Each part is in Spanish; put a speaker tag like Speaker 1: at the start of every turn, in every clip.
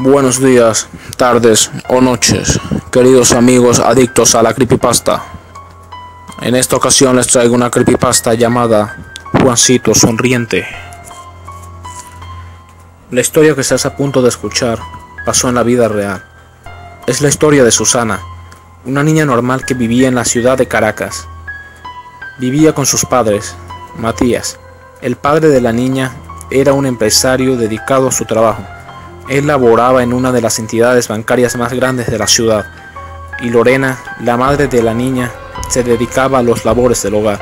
Speaker 1: Buenos días, tardes o noches, queridos amigos adictos a la creepypasta. En esta ocasión les traigo una creepypasta llamada Juancito Sonriente. La historia que estás a punto de escuchar pasó en la vida real. Es la historia de Susana, una niña normal que vivía en la ciudad de Caracas. Vivía con sus padres. Matías, el padre de la niña, era un empresario dedicado a su trabajo. Él laboraba en una de las entidades bancarias más grandes de la ciudad, y Lorena, la madre de la niña, se dedicaba a los labores del hogar.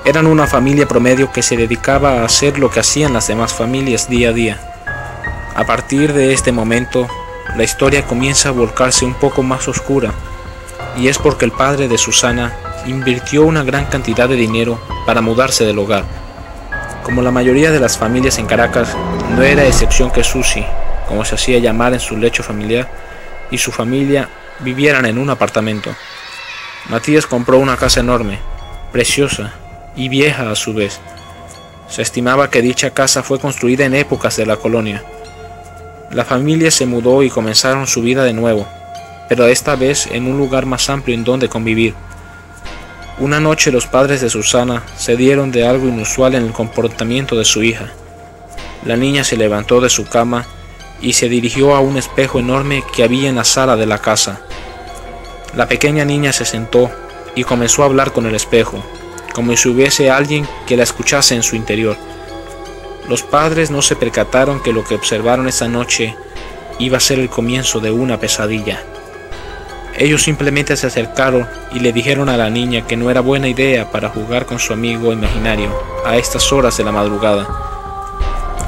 Speaker 1: Eran una familia promedio que se dedicaba a hacer lo que hacían las demás familias día a día. A partir de este momento, la historia comienza a volcarse un poco más oscura, y es porque el padre de Susana invirtió una gran cantidad de dinero para mudarse del hogar. Como la mayoría de las familias en Caracas, no era excepción que Susi, como se hacía llamar en su lecho familiar, y su familia vivieran en un apartamento. Matías compró una casa enorme, preciosa y vieja a su vez. Se estimaba que dicha casa fue construida en épocas de la colonia. La familia se mudó y comenzaron su vida de nuevo, pero esta vez en un lugar más amplio en donde convivir. Una noche los padres de Susana se dieron de algo inusual en el comportamiento de su hija. La niña se levantó de su cama y se dirigió a un espejo enorme que había en la sala de la casa. La pequeña niña se sentó y comenzó a hablar con el espejo, como si hubiese alguien que la escuchase en su interior. Los padres no se percataron que lo que observaron esa noche iba a ser el comienzo de una pesadilla. Ellos simplemente se acercaron y le dijeron a la niña que no era buena idea para jugar con su amigo imaginario a estas horas de la madrugada.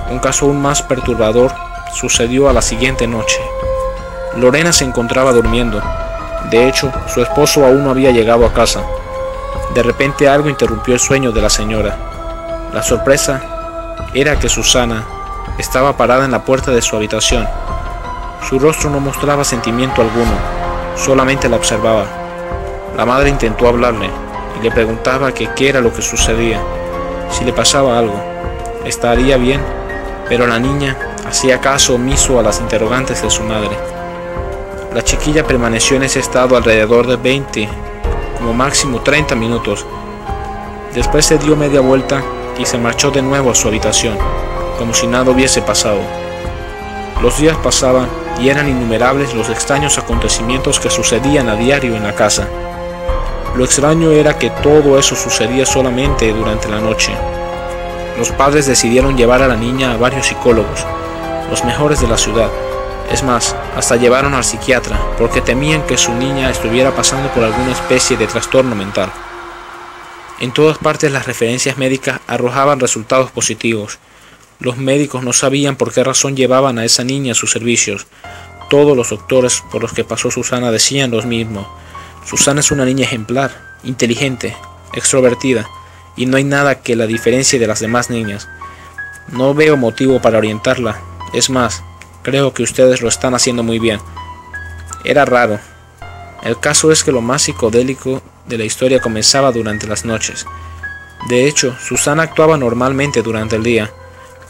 Speaker 1: Un caso aún más perturbador sucedió a la siguiente noche. Lorena se encontraba durmiendo. De hecho, su esposo aún no había llegado a casa. De repente algo interrumpió el sueño de la señora. La sorpresa era que Susana estaba parada en la puerta de su habitación. Su rostro no mostraba sentimiento alguno. Solamente la observaba. La madre intentó hablarle y le preguntaba que qué era lo que sucedía, si le pasaba algo, estaría bien, pero la niña hacía caso omiso a las interrogantes de su madre. La chiquilla permaneció en ese estado alrededor de 20, como máximo 30 minutos. Después se dio media vuelta y se marchó de nuevo a su habitación, como si nada hubiese pasado. Los días pasaban y eran innumerables los extraños acontecimientos que sucedían a diario en la casa. Lo extraño era que todo eso sucedía solamente durante la noche. Los padres decidieron llevar a la niña a varios psicólogos, los mejores de la ciudad. Es más, hasta llevaron al psiquiatra porque temían que su niña estuviera pasando por alguna especie de trastorno mental. En todas partes las referencias médicas arrojaban resultados positivos. Los médicos no sabían por qué razón llevaban a esa niña a sus servicios. Todos los doctores por los que pasó Susana decían lo mismo. Susana es una niña ejemplar, inteligente, extrovertida, y no hay nada que la diferencie de las demás niñas. No veo motivo para orientarla. Es más, creo que ustedes lo están haciendo muy bien. Era raro. El caso es que lo más psicodélico de la historia comenzaba durante las noches. De hecho, Susana actuaba normalmente durante el día.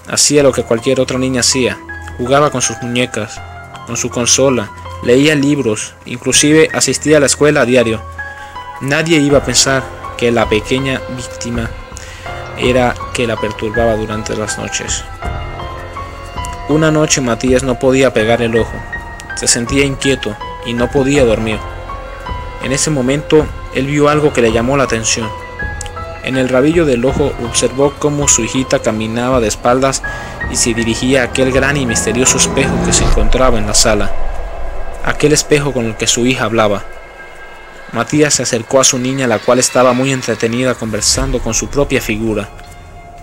Speaker 1: Hacía lo que cualquier otra niña hacía, jugaba con sus muñecas, con su consola, leía libros, inclusive asistía a la escuela a diario. Nadie iba a pensar que la pequeña víctima era que la perturbaba durante las noches. Una noche Matías no podía pegar el ojo, se sentía inquieto y no podía dormir. En ese momento él vio algo que le llamó la atención. En el rabillo del ojo observó cómo su hijita caminaba de espaldas y se dirigía a aquel gran y misterioso espejo que se encontraba en la sala. Aquel espejo con el que su hija hablaba. Matías se acercó a su niña, la cual estaba muy entretenida conversando con su propia figura.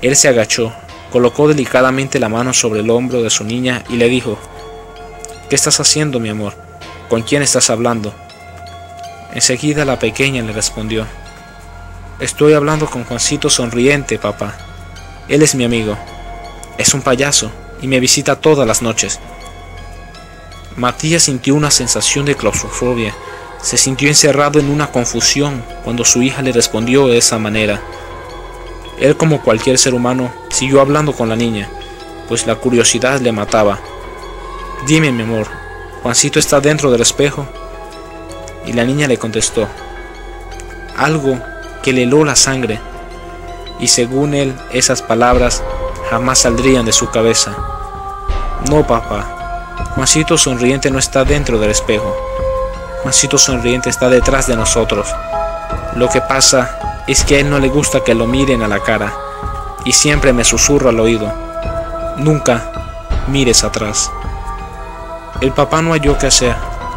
Speaker 1: Él se agachó, colocó delicadamente la mano sobre el hombro de su niña y le dijo: «¿Qué estás haciendo, mi amor? ¿Con quién estás hablando?». Enseguida la pequeña le respondió: «Estoy hablando con Juancito Sonriente, papá. Él es mi amigo. Es un payaso y me visita todas las noches». Matías sintió una sensación de claustrofobia. Se sintió encerrado en una confusión cuando su hija le respondió de esa manera. Él, como cualquier ser humano, siguió hablando con la niña, pues la curiosidad le mataba. Dime, mi amor, ¿Juancito está dentro del espejo? Y la niña le contestó, algo que le heló la sangre, y según él, esas palabras jamás saldrían de su cabeza. No, papá, Juancito sonriente no está dentro del espejo. Juancito sonriente está detrás de nosotros. Lo que pasa es que a él no le gusta que lo miren a la cara, y siempre me susurra al oído, nunca mires atrás. El papá no halló qué hacer,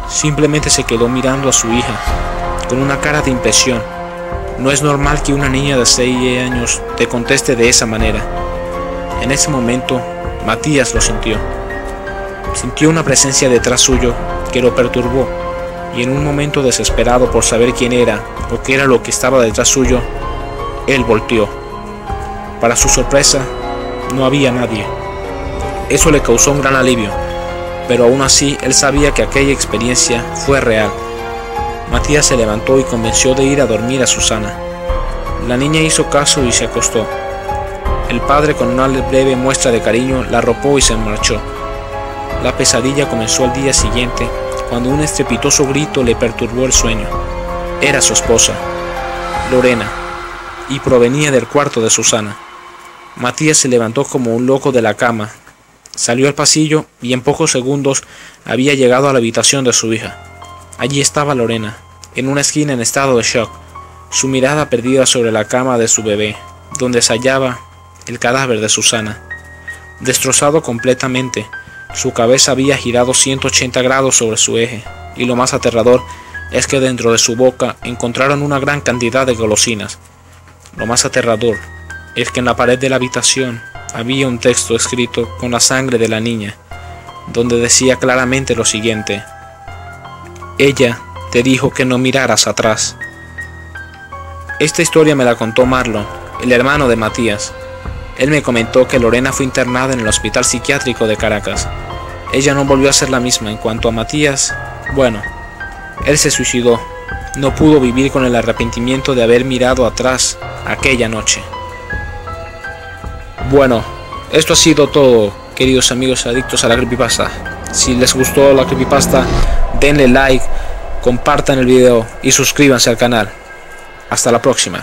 Speaker 1: simplemente se quedó mirando a su hija, con una cara de impresión. No es normal que una niña de 6 años te conteste de esa manera. En ese momento, Matías lo sintió. Sintió una presencia detrás suyo que lo perturbó, y en un momento desesperado por saber quién era o qué era lo que estaba detrás suyo, él volteó. Para su sorpresa, no había nadie. Eso le causó un gran alivio, pero aún así él sabía que aquella experiencia fue real. Matías se levantó y convenció de ir a dormir a Susana. La niña hizo caso y se acostó. El padre, con una breve muestra de cariño, la arropó y se marchó. La pesadilla comenzó al día siguiente, cuando un estrepitoso grito le perturbó el sueño. Era su esposa, Lorena, y provenía del cuarto de Susana. Matías se levantó como un loco de la cama, salió al pasillo y en pocos segundos había llegado a la habitación de su hija. Allí estaba Lorena, en una esquina en estado de shock, su mirada perdida sobre la cama de su bebé, donde se hallaba el cadáver de Susana. Destrozado completamente, su cabeza había girado 180 grados sobre su eje, y lo más aterrador es que dentro de su boca encontraron una gran cantidad de golosinas. Lo más aterrador es que en la pared de la habitación había un texto escrito con la sangre de la niña, donde decía claramente lo siguiente: ella te dijo que no miraras atrás. Esta historia me la contó Marlon, el hermano de Matías. Él me comentó que Lorena fue internada en el hospital psiquiátrico de Caracas. Ella no volvió a ser la misma. En cuanto a Matías, bueno, él se suicidó. No pudo vivir con el arrepentimiento de haber mirado atrás aquella noche. Bueno, esto ha sido todo, queridos amigos adictos a la creepypasta. Si les gustó la creepypasta, denle like, compartan el video y suscríbanse al canal. Hasta la próxima.